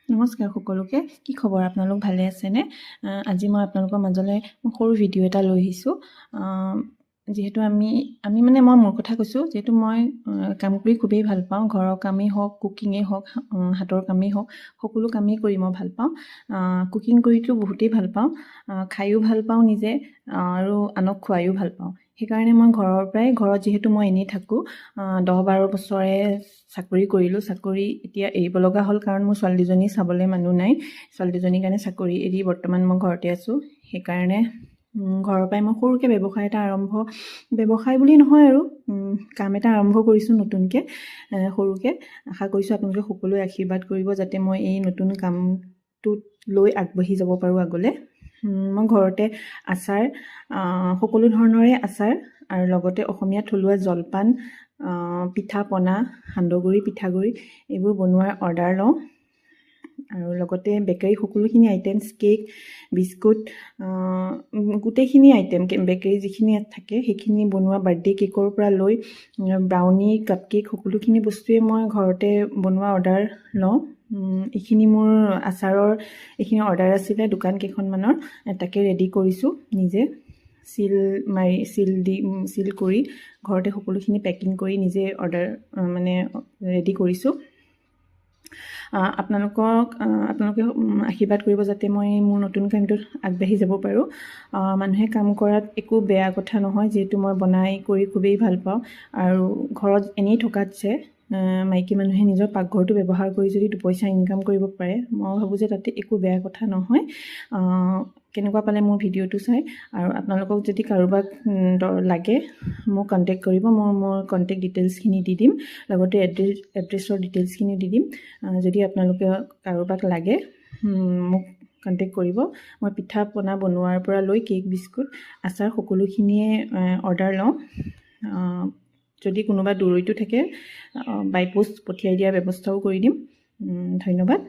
নমস্কাৰ সকলোকে। কি খবৰ? আপোনালোক ভালে আছেনে? আজি মই আপোনালোকৰ মাজলৈ সৰু ভিডিঅ' এটা লৈ আহিছোঁ। যিহেতু আমি মানে মই মোৰ কথা কৈছোঁ, যিহেতু মই কাম কৰি খুবেই ভাল পাওঁ। ঘৰৰ কামেই হওক, কুকিঙেই হওক, হাতৰ কামেই হওক, সকলো কামেই কৰি মই ভাল পাওঁ। কুকিং কৰিতো বহুতেই ভাল পাওঁ, খায়ো ভাল পাওঁ নিজে, আৰু আনক খুৱায়ো ভাল পাওঁ। সেইকাৰণে মই ঘৰত যিহেতু মই এনেই থাকোঁ, 10-12 বছৰে চাকৰি কৰিলোঁ। চাকৰি এতিয়া এৰিব লগা হ'ল, কাৰণ মোৰ ছোৱালী দুজনী চাবলৈ মানুহ নাই। ছোৱালী দুজনীৰ কাৰণে চাকৰি এৰি বৰ্তমান মই ঘৰতে আছোঁ। সেইকাৰণে ঘৰৰ পৰাই মই সৰুকৈ ব্যৱসায় বুলি নহয় আৰু কাম এটা আৰম্ভ কৰিছোঁ নতুনকৈ, সৰুকৈ। আশা কৰিছোঁ আপোনালোকে সকলোৱে আশীৰ্বাদ কৰিব, যাতে মই এই নতুন কামটোত লৈ আগবাঢ়ি যাব পাৰোঁ আগলৈ। মই ঘৰতে আচাৰ, সকলো ধৰণৰে আচাৰ, আৰু লগতে অসমীয়া থলুৱা জলপান, পিঠা পনা, সান্দহগুড়ি, পিঠাগুড়ি এইবোৰ বনোৱাৰ অৰ্ডাৰ লওঁ। আৰু লগতে বেকাৰী সকলোখিনি আইটেমছ, কেক, বিস্কুট, গোটেইখিনি আইটেম, বেকাৰী যিখিনি থাকে সেইখিনি বনোৱা, বাৰ্থডে কেকৰ পৰা লৈ ব্ৰাউনি, কাপ কেক, সকলোখিনি বস্তুৱে মই ঘৰতে বনোৱা অৰ্ডাৰ লওঁ। এইখিনি মোৰ আচাৰৰ এইখিনি অৰ্ডাৰ আছিলে দোকান কেইখনমানৰ, তাকে ৰেডি কৰিছোঁ নিজে। চিল কৰি ঘৰতে সকলোখিনি পেকিং কৰি নিজে ৰেডি কৰিছোঁ। আপোনালোকে আশীৰ্বাদ কৰিব, যাতে মই মোৰ নতুন কামটোত আগবাঢ়ি যাব পাৰোঁ। মানুহে কাম কৰাত একো বেয়া কথা নহয়, যিহেতু মই বনাই কৰি খুবেই ভাল পাওঁ। আৰু ঘৰত এনেই থকাতছে মাইকী মানুহে নিজৰ পাকঘৰটো ব্যৱহাৰ কৰি যদি দুপইচা ইনকাম কৰিব পাৰে, মই ভাবোঁ যে তাতে একো বেয়া কথা নহয়। কেনেকুৱা পালে মোৰ ভিডিঅ'টো চাই? আৰু আপোনালোকক যদি কাৰোবাক লাগে, মোক কণ্টেক্ট কৰিব। মোৰ কণ্টেক্ট ডিটেইলছখিনি দি দিম, লগতে এড্ৰেছৰ ডিটেইলছখিনি দি দিম। যদি আপোনালোকে কাৰোবাক লাগে, মোক কণ্টেক্ট কৰিব। মই পিঠা পনা বনোৱাৰ পৰা লৈ কেক, বিস্কুট, আচাৰ সকলোখিনিয়ে অৰ্ডাৰ লওঁ। যদি কোনোবা দূৰৈতো থাকে, বাই পোষ্ট পঠিয়াই দিয়াৰ ব্যৱস্থাও কৰি দিম। ধন্যবাদ।